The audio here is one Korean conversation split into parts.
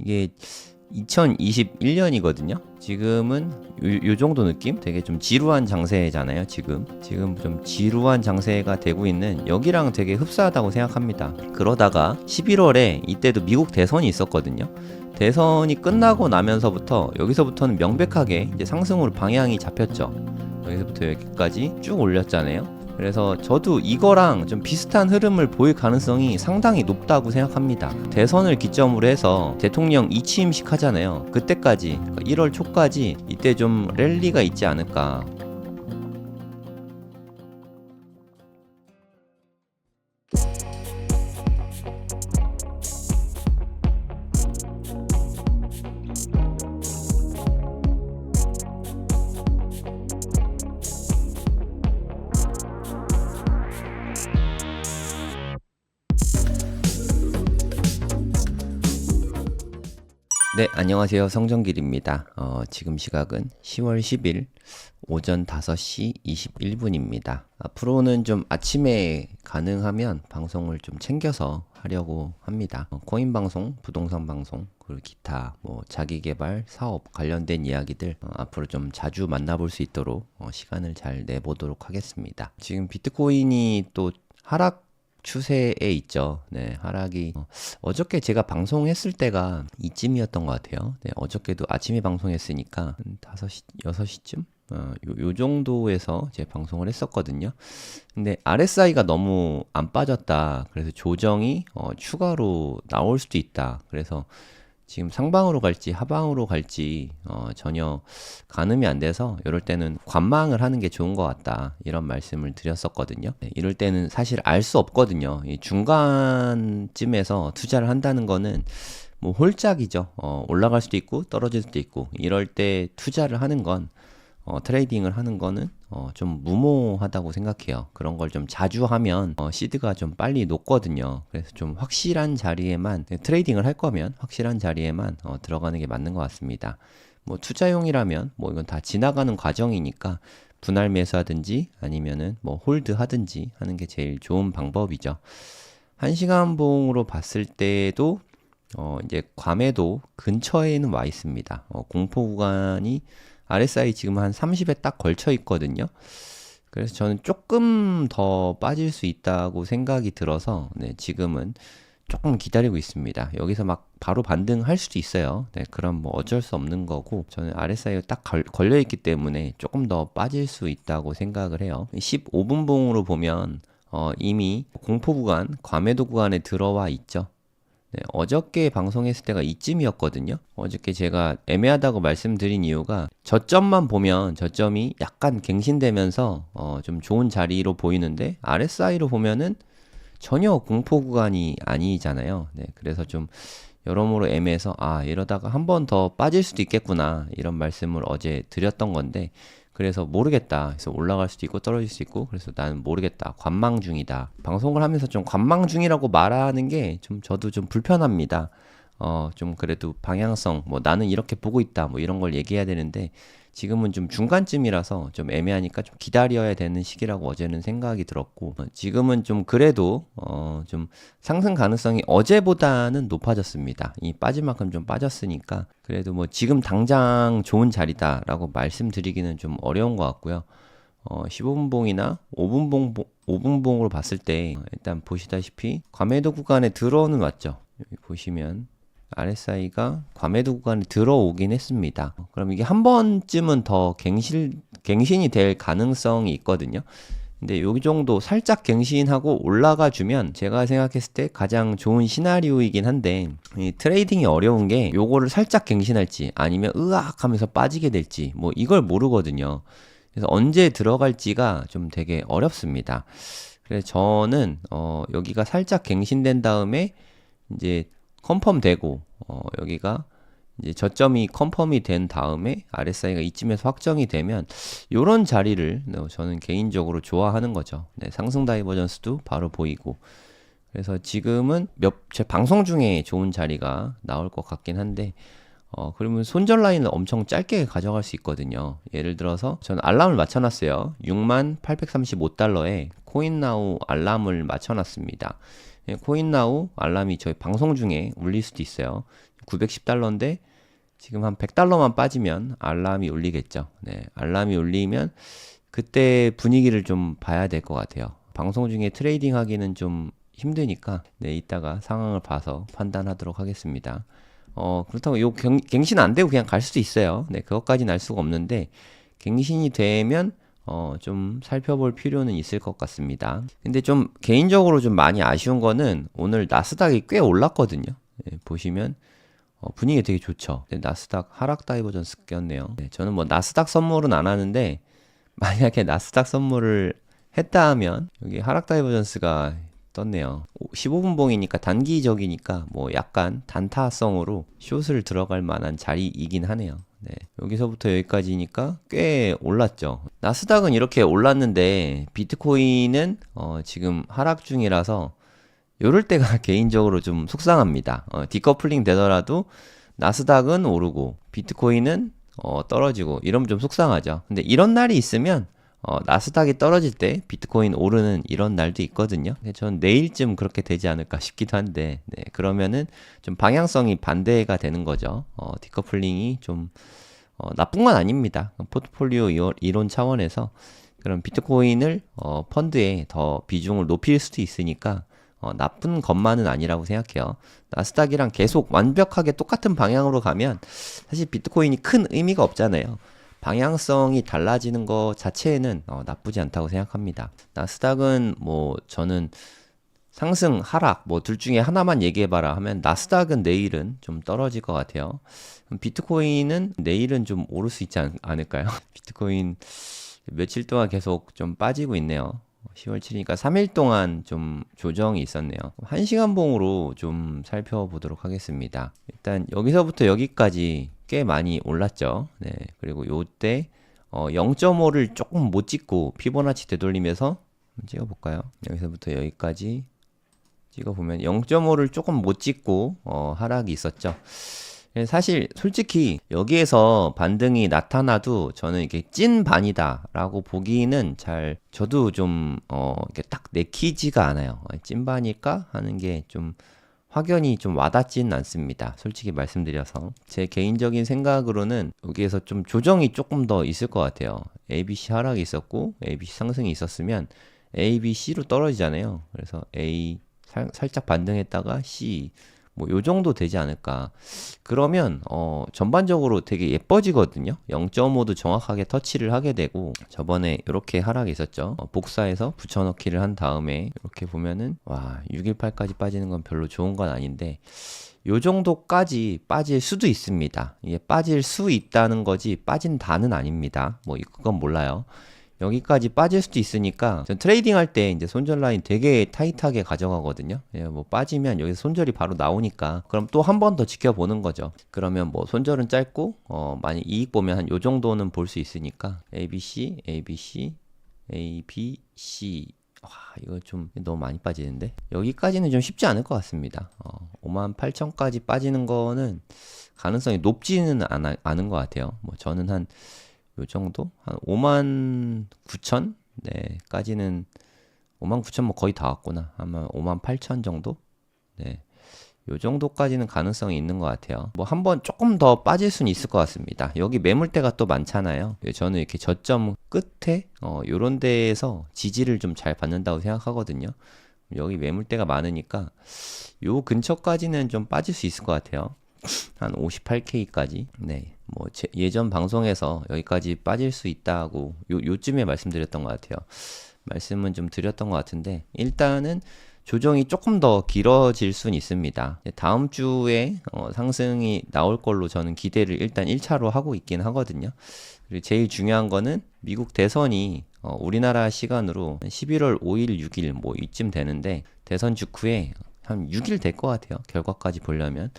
이게 2021년이거든요. 지금은 요 정도 느낌? 되게 좀 지루한 장세잖아요. 지금 좀 지루한 장세가 되고 있는 여기랑 되게 흡사하다고 생각합니다. 그러다가 11월에 이때도 미국 대선이 있었거든요. 대선이 끝나고 나면서부터 여기서부터는 명백하게 이제 상승으로 방향이 잡혔죠. 여기서부터 여기까지 쭉 올렸잖아요. 그래서 저도 이거랑 좀 비슷한 흐름을 보일 가능성이 상당히 높다고 생각합니다. 대선을 기점으로 해서 대통령 2취임식 하잖아요. 그때까지, 1월 초까지 이때 좀 랠리가 있지 않을까. 네, 안녕하세요. 성정길입니다. 지금 시각은 10월 10일 오전 5시 21분입니다. 앞으로는 좀 아침에 가능하면 방송을 좀 챙겨서 하려고 합니다. 코인 방송, 부동산 방송, 그리고 기타 뭐 자기개발, 사업 관련된 이야기들 앞으로 좀 자주 만나볼 수 있도록 시간을 잘 내보도록 하겠습니다. 지금 비트코인이 또 하락 추세에 있죠. 네, 하락이 어저께 제가 방송했을 때가 이쯤이었던 것 같아요. 네, 어저께도 아침에 방송했으니까 5시, 6시쯤? 요 정도에서 제 방송을 했었거든요. 근데 RSI가 너무 안 빠졌다. 그래서 조정이 추가로 나올 수도 있다. 그래서 지금 상방으로 갈지 하방으로 갈지 전혀 가늠이 안 돼서 이럴 때는 관망을 하는 게 좋은 것 같다 이런 말씀을 드렸었거든요. 네, 이럴 때는 사실 알 수 없거든요. 이 중간쯤에서 투자를 한다는 거는 뭐 홀짝이죠. 올라갈 수도 있고 떨어질 수도 있고 이럴 때 투자를 하는 건 트레이딩을 하는 거는 좀 무모하다고 생각해요. 그런 걸 좀 자주 하면 시드가 좀 빨리 녹거든요. 그래서 좀 확실한 자리에만 트레이딩을 할 거면 확실한 자리에만 들어가는 게 맞는 것 같습니다. 뭐 투자용이라면 뭐 이건 다 지나가는 과정이니까 분할 매수하든지 아니면은 뭐 홀드 하든지 하는 게 제일 좋은 방법이죠. 1시간 봉으로 봤을 때도 이제 과매도 근처에는 와 있습니다. 공포 구간이 RSI 지금 한 30에 딱 걸쳐 있거든요. 그래서 저는 조금 더 빠질 수 있다고 생각이 들어서 네, 지금은 조금 기다리고 있습니다. 여기서 막 바로 반등할 수도 있어요. 네, 그럼 뭐 어쩔 수 없는 거고 저는 RSI가 딱 걸려 있기 때문에 조금 더 빠질 수 있다고 생각을 해요. 15분 봉으로 보면 이미 공포 구간, 과매도 구간에 들어와 있죠. 네, 어저께 방송했을 때가 이쯤이었거든요. 어저께 제가 애매하다고 말씀드린 이유가 저점만 보면 저점이 약간 갱신되면서 좀 좋은 자리로 보이는데 RSI로 보면은 전혀 공포 구간이 아니잖아요. 네, 그래서 좀 여러모로 애매해서 이러다가 한 번 더 빠질 수도 있겠구나 이런 말씀을 어제 드렸던 건데 그래서 모르겠다. 그래서 올라갈 수도 있고 떨어질 수도 있고 그래서 나는 모르겠다. 관망 중이다. 방송을 하면서 좀 관망 중이라고 말하는 게 좀 저도 좀 불편합니다. 좀 그래도 방향성 뭐 나는 이렇게 보고 있다 뭐 이런 걸 얘기해야 되는데 지금은 좀 중간쯤이라서 좀 애매하니까 좀 기다려야 되는 시기라고 어제는 생각이 들었고 지금은 좀 그래도 좀 상승 가능성이 어제보다는 높아졌습니다. 이 빠질 만큼 좀 빠졌으니까 그래도 뭐 지금 당장 좋은 자리다라고 말씀드리기는 좀 어려운 것 같고요. 15분 봉이나 5분 봉으로 봤을 때 일단 보시다시피 과매도 구간에 들어오는 왔죠. 여기 보시면 RSI가 과매도 구간에 들어오긴 했습니다. 그럼 이게 한 번쯤은 더 갱신이 될 가능성이 있거든요. 근데 여기 정도 살짝 갱신하고 올라가 주면 제가 생각했을 때 가장 좋은 시나리오이긴 한데 이 트레이딩이 어려운 게 요거를 살짝 갱신할지 아니면 으악 하면서 빠지게 될지 뭐 이걸 모르거든요. 그래서 언제 들어갈지가 좀 되게 어렵습니다. 그래서 저는 여기가 살짝 갱신된 다음에 이제 컨펌 되고 여기가 이제 저점이 컨펌이 된 다음에 RSI가 이쯤에서 확정이 되면 이런 자리를 저는 개인적으로 좋아하는 거죠. 네, 상승 다이버전스도 바로 보이고 그래서 지금은 제 방송 중에 좋은 자리가 나올 것 같긴 한데 그러면 손절 라인을 엄청 짧게 가져갈 수 있거든요. 예를 들어서 저는 알람을 맞춰놨어요. 6835달러에 코인나우 알람을 맞춰놨습니다. 코인나우 알람이 저희 방송 중에 울릴 수도 있어요. 910달러인데 지금 한 100달러만 빠지면 알람이 울리겠죠. 네, 알람이 울리면 그때 분위기를 좀 봐야 될 것 같아요. 방송 중에 트레이딩 하기는 좀 힘드니까 네, 이따가 상황을 봐서 판단하도록 하겠습니다. 그렇다고 요 갱신 안 되고 그냥 갈 수도 있어요. 네, 그것까지는 알 수가 없는데 갱신이 되면 좀 살펴볼 필요는 있을 것 같습니다. 근데 좀 개인적으로 좀 많이 아쉬운 거는 오늘 나스닥이 꽤 올랐거든요. 네, 보시면 분위기 되게 좋죠. 네, 나스닥 하락 다이버전스 꼈네요. 네, 저는 뭐 나스닥 선물은 안 하는데 만약에 나스닥 선물을 했다 하면 여기 하락 다이버전스가 떴네요. 15분 봉이니까 단기적이니까 뭐 약간 단타성으로 숏을 들어갈 만한 자리이긴 하네요. 네, 여기서부터 여기까지니까 꽤 올랐죠. 나스닥은 이렇게 올랐는데 비트코인은 지금 하락 중이라서 요럴 때가 개인적으로 좀 속상합니다. 디커플링 되더라도 나스닥은 오르고 비트코인은 떨어지고 이러면 좀 속상하죠. 근데 이런 날이 있으면 나스닥이 떨어질 때 비트코인 오르는 이런 날도 있거든요. 전 내일쯤 그렇게 되지 않을까 싶기도 한데, 네, 그러면은 좀 방향성이 반대가 되는 거죠. 디커플링이 좀 나쁜 건 아닙니다. 포트폴리오 이론 차원에서 그럼 비트코인을 펀드에 더 비중을 높일 수도 있으니까 나쁜 것만은 아니라고 생각해요. 나스닥이랑 계속 완벽하게 똑같은 방향으로 가면 사실 비트코인이 큰 의미가 없잖아요. 방향성이 달라지는 것 자체는 나쁘지 않다고 생각합니다. 나스닥은 뭐 저는 상승, 하락 뭐 둘 중에 하나만 얘기해봐라 하면 나스닥은 내일은 좀 떨어질 것 같아요. 비트코인은 내일은 좀 오를 수 있지 않을까요? 비트코인 며칠 동안 계속 좀 빠지고 있네요. 10월 7일이니까 3일 동안 좀 조정이 있었네요. 1시간 봉으로 좀 살펴보도록 하겠습니다. 일단 여기서부터 여기까지 꽤 많이 올랐죠. 네. 그리고 요때 0.5를 조금 못 찍고 피보나치 되돌리면서 찍어볼까요? 여기서부터 여기까지 찍어보면 0.5를 조금 못 찍고 하락이 있었죠. 사실 솔직히 여기에서 반등이 나타나도 저는 이게 찐 반이다 라고 보기는 잘 저도 좀 이렇게 딱 내키지가 않아요. 찐 반일까 하는 게 좀 확연히 좀 와닿지는 않습니다. 솔직히 말씀드려서 제 개인적인 생각으로는 여기에서 좀 조정이 조금 더 있을 것 같아요. ABC 하락이 있었고 ABC 상승이 있었으면 A, B, C로 떨어지잖아요. 그래서 A 살짝 반등했다가 C 뭐 요 정도 되지 않을까. 그러면 전반적으로 되게 예뻐지거든요. 0.5도 정확하게 터치를 하게 되고 저번에 이렇게 하락이 있었죠. 복사해서 붙여넣기를 한 다음에 이렇게 보면은 와 618까지 빠지는 건 별로 좋은 건 아닌데 요 정도까지 빠질 수도 있습니다. 이게 빠질 수 있다는 거지 빠진다는 아닙니다. 뭐 그건 몰라요. 여기까지 빠질 수도 있으니까 전 트레이딩 할 때 이제 손절 라인 되게 타이트하게 가져가거든요. 예, 뭐 빠지면 여기서 손절이 바로 나오니까 그럼 또 한 번 더 지켜보는 거죠. 그러면 뭐 손절은 짧고 만약 이익 보면 한 요 정도는 볼 수 있으니까 ABC, ABC, ABC 와 이거 좀 너무 많이 빠지는데 여기까지는 좀 쉽지 않을 것 같습니다. 58,000까지 빠지는 거는 가능성이 높지는 않은 것 같아요. 뭐 저는 한 요 정도? 한 59,000? 네, 까지는 59,000 뭐 거의 다 왔구나. 아마 58,000 정도? 네. 요 정도까지는 가능성이 있는 것 같아요. 뭐 한번 조금 더 빠질 수는 있을 것 같습니다. 여기 매물대가 또 많잖아요. 저는 이렇게 저점 끝에 요런 데에서 지지를 좀 잘 받는다고 생각하거든요. 여기 매물대가 많으니까 요 근처까지는 좀 빠질 수 있을 것 같아요. 한 58K까지. 네. 뭐 예전 방송에서 여기까지 빠질 수 있다고 요쯤에 말씀드렸던 것 같아요. 말씀은 좀 드렸던 것 같은데 일단은 조정이 조금 더 길어질 수는 있습니다. 다음 주에 상승이 나올 걸로 저는 기대를 일단 1차로 하고 있긴 하거든요. 그리고 제일 중요한 거는 미국 대선이 우리나라 시간으로 11월 5일, 6일 뭐 이쯤 되는데 대선 직후에 한 6일 될 것 같아요. 결과까지 보려면.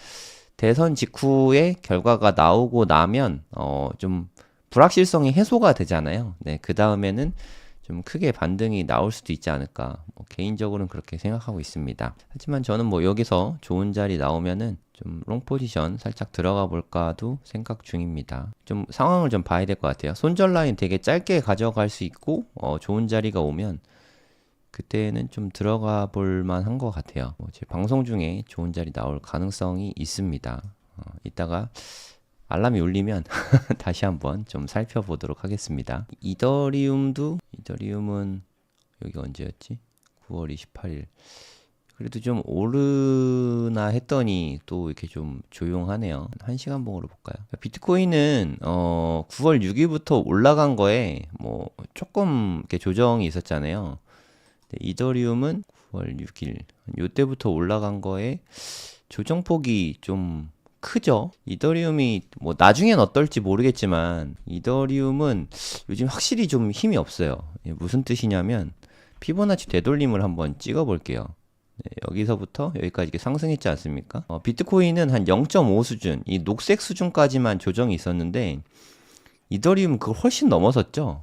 대선 직후에 결과가 나오고 나면 좀 불확실성이 해소가 되잖아요. 네, 그 다음에는 좀 크게 반등이 나올 수도 있지 않을까. 뭐 개인적으로는 그렇게 생각하고 있습니다. 하지만 저는 뭐 여기서 좋은 자리 나오면은 좀 롱 포지션 살짝 들어가 볼까도 생각 중입니다. 좀 상황을 좀 봐야 될 것 같아요. 손절 라인 되게 짧게 가져갈 수 있고 좋은 자리가 오면 그때는 좀 들어가 볼 만한 것 같아요. 제 방송 중에 좋은 자리 나올 가능성이 있습니다. 이따가 알람이 울리면 다시 한번 좀 살펴보도록 하겠습니다. 이더리움은 여기 언제였지? 9월 28일. 그래도 좀 오르나 했더니 또 이렇게 좀 조용하네요. 1시간 봉으로 볼까요? 비트코인은 9월 6일부터 올라간 거에 뭐 조금 이렇게 조정이 있었잖아요. 이더리움은 9월 6일 요때부터 올라간 거에 조정폭이 좀 크죠. 이더리움이 뭐 나중엔 어떨지 모르겠지만 이더리움은 요즘 확실히 좀 힘이 없어요. 무슨 뜻이냐면 피보나치 되돌림을 한번 찍어 볼게요. 네, 여기서부터 여기까지 이렇게 상승했지 않습니까? 비트코인은 한 0.5 수준, 이 녹색 수준까지만 조정이 있었는데 이더리움 그걸 훨씬 넘어섰죠.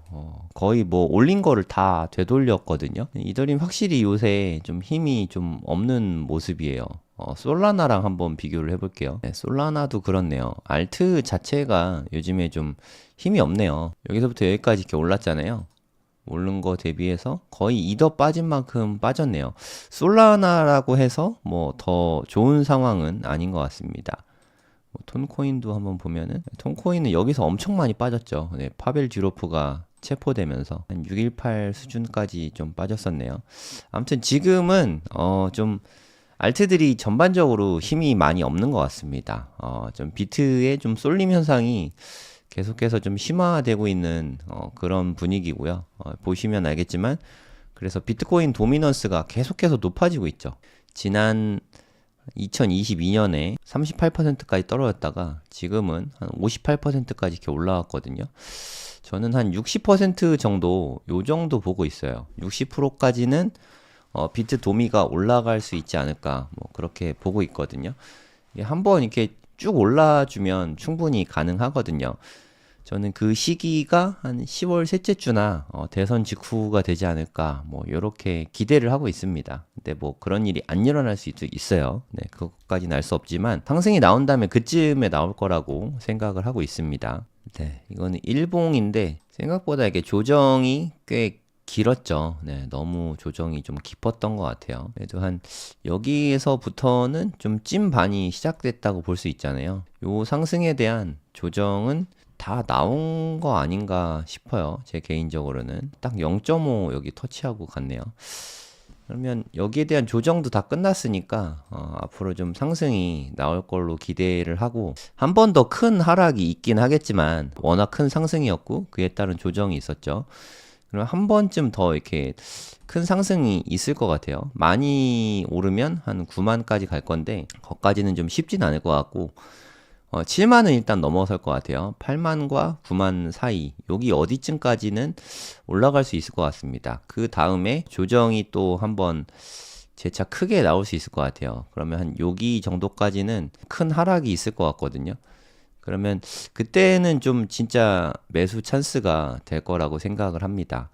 거의 뭐 올린 거를 다 되돌렸거든요. 이더리움 확실히 요새 좀 힘이 좀 없는 모습이에요. 솔라나랑 한번 비교를 해볼게요. 네, 솔라나도 그렇네요. 알트 자체가 요즘에 좀 힘이 없네요. 여기서부터 여기까지 이렇게 올랐잖아요. 오른 거 대비해서 거의 이더 빠진 만큼 빠졌네요. 솔라나라고 해서 뭐 더 좋은 상황은 아닌 것 같습니다. 톤코인도 한번 보면은 톤코인은 여기서 엄청 많이 빠졌죠. 네, 파벨 듀로프가 체포되면서 한 618 수준까지 좀 빠졌었네요. 아무튼 지금은 좀 알트들이 전반적으로 힘이 많이 없는 것 같습니다. 좀 비트의 좀 쏠림 현상이 계속해서 좀 심화되고 있는 그런 분위기고요. 보시면 알겠지만 그래서 비트코인 도미넌스가 계속해서 높아지고 있죠. 지난 2022년에 38%까지 떨어졌다가 지금은 한 58%까지 이렇게 올라왔거든요. 저는 한 60% 정도 요 정도 보고 있어요. 60%까지는 비트 도미가 올라갈 수 있지 않을까 뭐 그렇게 보고 있거든요. 한번 이렇게 쭉 올라주면 충분히 가능하거든요. 저는 그 시기가 한 10월 셋째 주나 대선 직후가 되지 않을까 뭐 이렇게 기대를 하고 있습니다. 근데 뭐 그런 일이 안 일어날 수도 있어요. 네, 그것까지는 알 수 없지만 상승이 나온다면 그쯤에 나올 거라고 생각을 하고 있습니다. 네, 이거는 일봉인데 생각보다 이게 조정이 꽤 길었죠. 네, 너무 조정이 좀 깊었던 것 같아요. 그래도 한 여기에서부터는 좀 찐반이 시작됐다고 볼 수 있잖아요. 요 상승에 대한 조정은 다 나온 거 아닌가 싶어요. 제 개인적으로는 딱 0.5 여기 터치하고 갔네요. 그러면 여기에 대한 조정도 다 끝났으니까 앞으로 좀 상승이 나올 걸로 기대를 하고 한 번 더 큰 하락이 있긴 하겠지만 워낙 큰 상승이었고 그에 따른 조정이 있었죠. 그럼 한 번쯤 더 이렇게 큰 상승이 있을 것 같아요. 많이 오르면 한 9만까지 갈 건데 거기까지는 좀 쉽진 않을 것 같고 7만은 일단 넘어설 것 같아요. 8만과 9만 사이 여기 어디쯤까지는 올라갈 수 있을 것 같습니다. 그 다음에 조정이 또 한번 재차 크게 나올 수 있을 것 같아요. 그러면 한 여기 정도까지는 큰 하락이 있을 것 같거든요. 그러면 그때는 좀 진짜 매수 찬스가 될 거라고 생각을 합니다.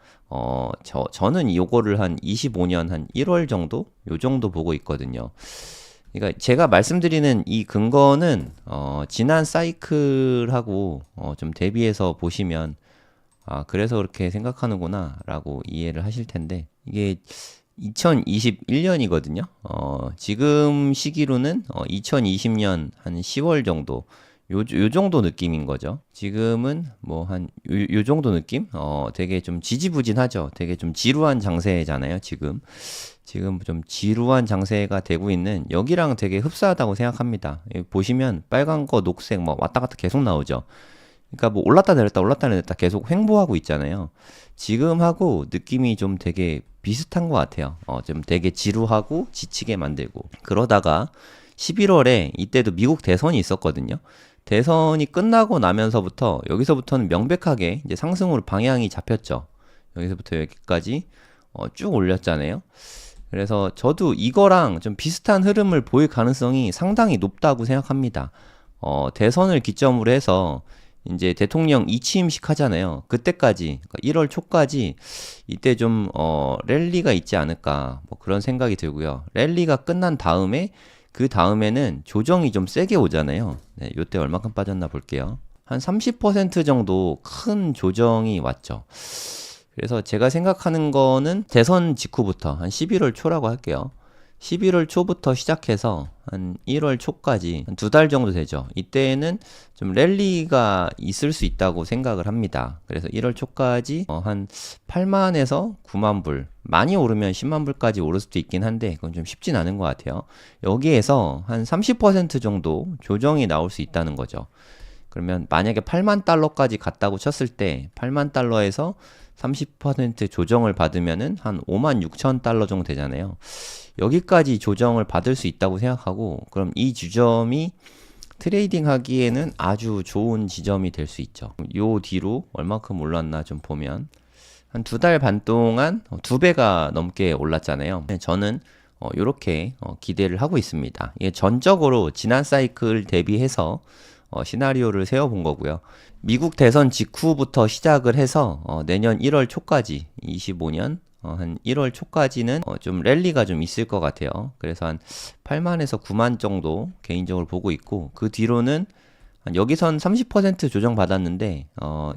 저는 요거를 한 25년 한 1월 정도? 요 정도 보고 있거든요. 그러니까 제가 말씀드리는 이 근거는 지난 사이클하고 좀 대비해서 보시면 그래서 그렇게 생각하는구나 라고 이해를 하실 텐데 이게 2021년이거든요. 지금 시기로는 2020년 한 10월 정도 요 정도 느낌인 거죠. 지금은 뭐 한 요 정도 느낌? 되게 좀 지지부진하죠. 되게 좀 지루한 장세잖아요, 지금. 지금 좀 지루한 장세가 되고 있는 여기랑 되게 흡사하다고 생각합니다. 여기 보시면 빨간 거, 녹색 뭐 왔다 갔다 계속 나오죠. 그러니까 뭐 올랐다 내렸다 계속 횡보하고 있잖아요. 지금하고 느낌이 좀 되게 비슷한 것 같아요. 좀 되게 지루하고 지치게 만들고. 그러다가 11월에 이때도 미국 대선이 있었거든요. 대선이 끝나고 나면서부터 여기서부터는 명백하게 이제 상승으로 방향이 잡혔죠. 여기서부터 여기까지 쭉 올렸잖아요. 그래서 저도 이거랑 좀 비슷한 흐름을 보일 가능성이 상당히 높다고 생각합니다. 대선을 기점으로 해서 이제 대통령 이취임식 하잖아요. 그때까지, 그러니까 1월 초까지 이때 좀 랠리가 있지 않을까 뭐 그런 생각이 들고요. 랠리가 끝난 다음에 그 다음에는 조정이 좀 세게 오잖아요. 네, 요때 얼마큼 빠졌나 볼게요. 한 30% 정도 큰 조정이 왔죠. 그래서 제가 생각하는 거는 대선 직후부터 한 11월 초라고 할게요. 11월 초부터 시작해서 한 1월 초까지 한 2달 정도 되죠. 이때는 좀 랠리가 있을 수 있다고 생각을 합니다. 그래서 1월 초까지 한 8만에서 9만 불, 많이 오르면 10만 불까지 오를 수도 있긴 한데 그건 좀 쉽진 않은 것 같아요. 여기에서 한 30% 정도 조정이 나올 수 있다는 거죠. 그러면 만약에 8만 달러까지 갔다고 쳤을 때 8만 달러에서 30% 조정을 받으면은 한 5만 6천 달러 정도 되잖아요. 여기까지 조정을 받을 수 있다고 생각하고, 그럼 이 지점이 트레이딩 하기에는 아주 좋은 지점이 될 수 있죠. 요 뒤로 얼마큼 올랐나 좀 보면 한 2달 반 동안 2배가 넘게 올랐잖아요. 저는 요렇게 기대를 하고 있습니다. 이게 전적으로 지난 사이클 대비해서 시나리오를 세워본 거고요. 미국 대선 직후부터 시작을 해서 내년 1월 초까지 25년 한 1월 초까지는 좀 랠리가 좀 있을 것 같아요. 그래서 한 8만에서 9만 정도 개인적으로 보고 있고, 그 뒤로는 여기선 30% 조정 받았는데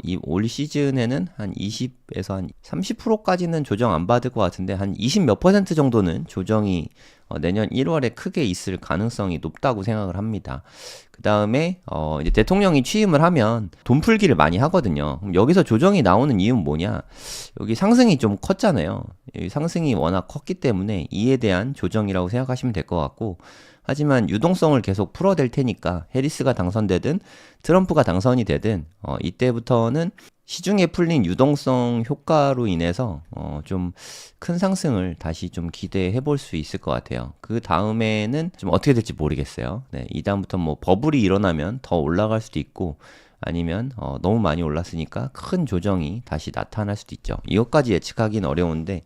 이 올 시즌에는 한 20에서 한 30%까지는 조정 안 받을 것 같은데 한 20 몇 % 정도는 조정이 내년 1월에 크게 있을 가능성이 높다고 생각을 합니다. 그 다음에 이제 대통령이 취임을 하면 돈 풀기를 많이 하거든요. 그럼 여기서 조정이 나오는 이유는 뭐냐? 여기 상승이 좀 컸잖아요. 이 상승이 워낙 컸기 때문에 이에 대한 조정이라고 생각하시면 될 것 같고, 하지만 유동성을 계속 풀어댈 테니까 해리스가 당선되든 트럼프가 당선이 되든 이때부터는 시중에 풀린 유동성 효과로 인해서 좀 큰 상승을 다시 좀 기대해 볼 수 있을 것 같아요. 그 다음에는 좀 어떻게 될지 모르겠어요. 네, 이 다음부터 뭐 버블이 일어나면 더 올라갈 수도 있고, 아니면 너무 많이 올랐으니까 큰 조정이 다시 나타날 수도 있죠. 이것까지 예측하기는 어려운데,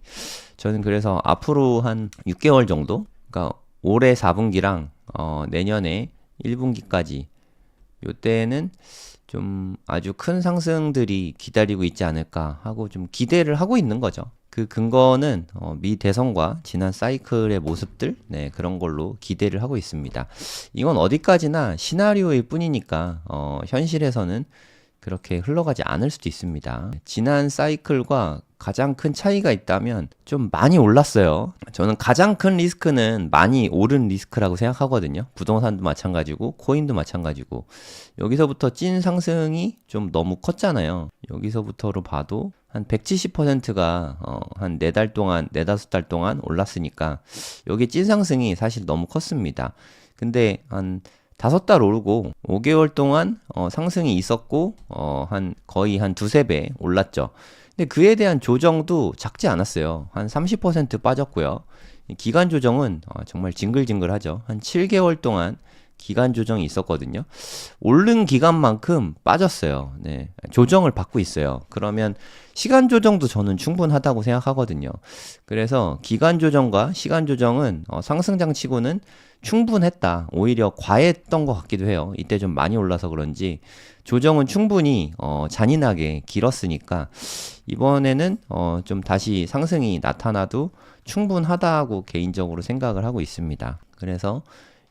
저는 그래서 앞으로 한 6개월 정도, 그러니까 올해 4분기랑 내년에 1분기까지 요때는 좀 아주 큰 상승들이 기다리고 있지 않을까 하고 좀 기대를 하고 있는 거죠. 그 근거는 미 대선과 지난 사이클의 모습들, 네, 그런 걸로 기대를 하고 있습니다. 이건 어디까지나 시나리오일 뿐이니까 현실에서는 그렇게 흘러가지 않을 수도 있습니다. 지난 사이클과 가장 큰 차이가 있다면 좀 많이 올랐어요. 저는 가장 큰 리스크는 많이 오른 리스크라고 생각하거든요. 부동산도 마찬가지고 코인도 마찬가지고, 여기서부터 찐 상승이 좀 너무 컸잖아요. 여기서부터로 봐도 한 170%가 한 4달 동안, 4-5달 동안 올랐으니까 여기 찐 상승이 사실 너무 컸습니다. 근데 한 5달 오르고 5개월 동안 상승이 있었고 거의 한 2-3배 올랐죠. 근데 그에 대한 조정도 작지 않았어요. 한 30% 빠졌고요. 기간 조정은 정말 징글징글하죠. 한 7개월 동안 기간 조정이 있었거든요. 오른 기간만큼 빠졌어요. 네, 조정을 받고 있어요. 그러면 시간 조정도 저는 충분하다고 생각하거든요. 그래서 기간 조정과 시간 조정은 상승장 치고는 충분했다. 오히려 과했던 것 같기도 해요. 이때 좀 많이 올라서 그런지 조정은 충분히 잔인하게 길었으니까 이번에는 좀 다시 상승이 나타나도 충분하다고 개인적으로 생각을 하고 있습니다. 그래서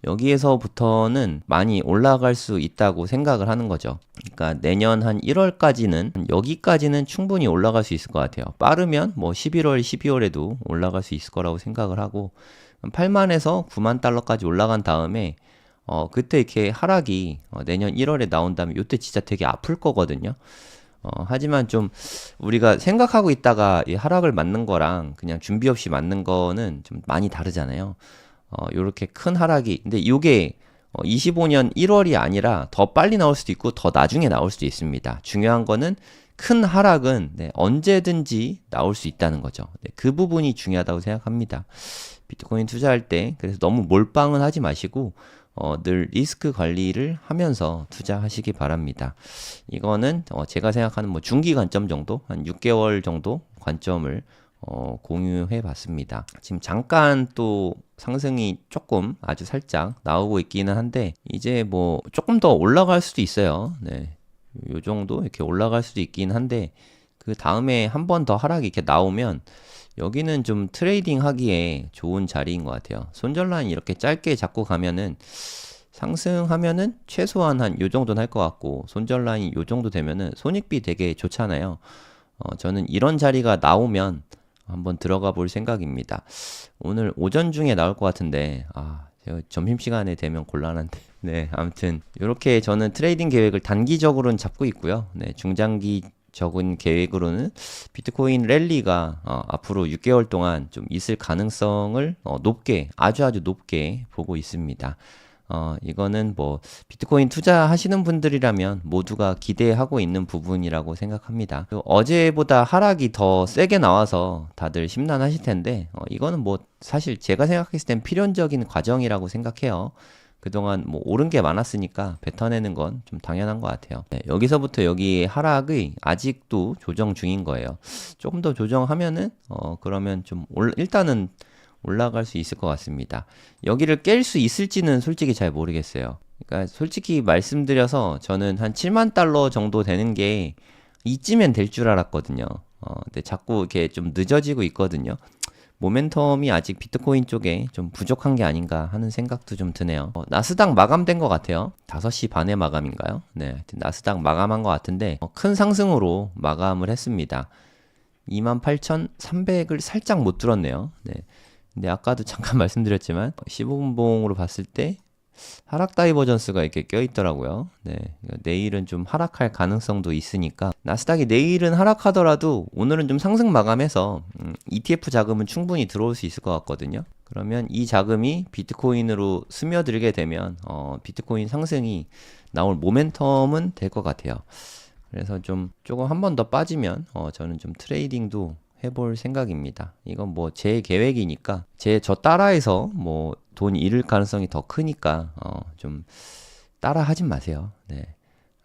여기에서부터는 많이 올라갈 수 있다고 생각을 하는 거죠. 그러니까 내년 한 1월까지는 여기까지는 충분히 올라갈 수 있을 것 같아요. 빠르면 뭐 11월, 12월에도 올라갈 수 있을 거라고 생각을 하고, 8만에서 9만 달러까지 올라간 다음에 그때 이렇게 하락이 내년 1월에 나온다면 이때 진짜 되게 아플 거거든요. 하지만 좀 우리가 생각하고 있다가 이 하락을 맞는 거랑 그냥 준비 없이 맞는 거는 좀 많이 다르잖아요. 요렇게 큰 하락이, 근데 이게 25년 1월이 아니라 더 빨리 나올 수도 있고 더 나중에 나올 수도 있습니다. 중요한 거는 큰 하락은 언제든지 나올 수 있다는 거죠. 그 부분이 중요하다고 생각합니다. 비트코인 투자할 때 그래서 너무 몰빵은 하지 마시고 늘 리스크 관리를 하면서 투자하시기 바랍니다. 이거는 제가 생각하는 뭐 중기 관점 정도, 한 6개월 정도 관점을 공유해 봤습니다. 지금 잠깐 또 상승이 조금 아주 살짝 나오고 있기는 한데 이제 뭐 조금 더 올라갈 수도 있어요. 네, 요 정도 이렇게 올라갈 수도 있긴 한데 그 다음에 한 번 더 하락이 이렇게 나오면 여기는 좀 트레이딩 하기에 좋은 자리인 것 같아요. 손절 라인 이렇게 짧게 잡고 가면은 상승하면은 최소한 한 요 정도는 할 것 같고, 손절 라인 요 정도 되면은 손익비 되게 좋잖아요. 저는 이런 자리가 나오면 한번 들어가 볼 생각입니다. 오늘 오전 중에 나올 것 같은데, 제가 점심시간에 되면 곤란한데. 네, 아무튼, 이렇게 저는 트레이딩 계획을 단기적으로는 잡고 있고요. 네, 중장기적인 계획으로는 비트코인 랠리가 앞으로 6개월 동안 좀 있을 가능성을 높게, 아주 높게 보고 있습니다. 이거는 뭐 비트코인 투자하시는 분들이라면 모두가 기대하고 있는 부분이라고 생각합니다. 어제보다 하락이 더 세게 나와서 다들 심란하실 텐데, 이거는 뭐 사실 제가 생각했을 땐 필연적인 과정이라고 생각해요. 그동안 뭐 오른 게 많았으니까 뱉어내는 건 좀 당연한 것 같아요. 네, 여기서부터 여기 하락의 아직도 조정 중인 거예요. 조금 더 조정하면은 그러면 좀 일단은 올라갈 수 있을 것 같습니다. 여기를 깰 수 있을지는 솔직히 잘 모르겠어요. 그러니까 솔직히 말씀드려서 저는 한 7만 달러 정도 되는 게 이쯤엔 될 줄 알았거든요. 근데 자꾸 이렇게 좀 늦어지고 있거든요. 모멘텀이 아직 비트코인 쪽에 좀 부족한 게 아닌가 하는 생각도 좀 드네요. 나스닥 마감된 것 같아요. 5시 반에 마감인가요? 네, 하여튼 나스닥 마감한 것 같은데 큰 상승으로 마감을 했습니다. 28,300을 살짝 못 들었네요. 네. 근데 아까도 잠깐 말씀드렸지만 15분봉으로 봤을 때 하락 다이버전스가 이렇게 껴있더라고요. 네, 내일은 좀 하락할 가능성도 있으니까 나스닥이 내일은 하락하더라도 오늘은 좀 상승 마감해서 ETF 자금은 충분히 들어올 수 있을 것 같거든요. 그러면 이 자금이 비트코인으로 스며들게 되면 비트코인 상승이 나올 모멘텀은 될 것 같아요. 그래서 조금 한 번 더 빠지면 저는 좀 트레이딩도 해볼 생각입니다. 이건 뭐 제 계획이니까 저 따라해서 뭐 돈 잃을 가능성이 더 크니까 좀 따라 하진 마세요. 네.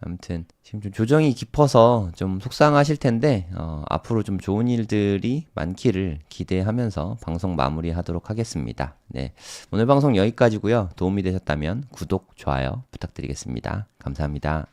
아무튼 지금 좀 조정이 깊어서 좀 속상하실 텐데 앞으로 좀 좋은 일들이 많기를 기대하면서 방송 마무리하도록 하겠습니다. 네. 오늘 방송 여기까지고요. 도움이 되셨다면 구독, 좋아요 부탁드리겠습니다. 감사합니다.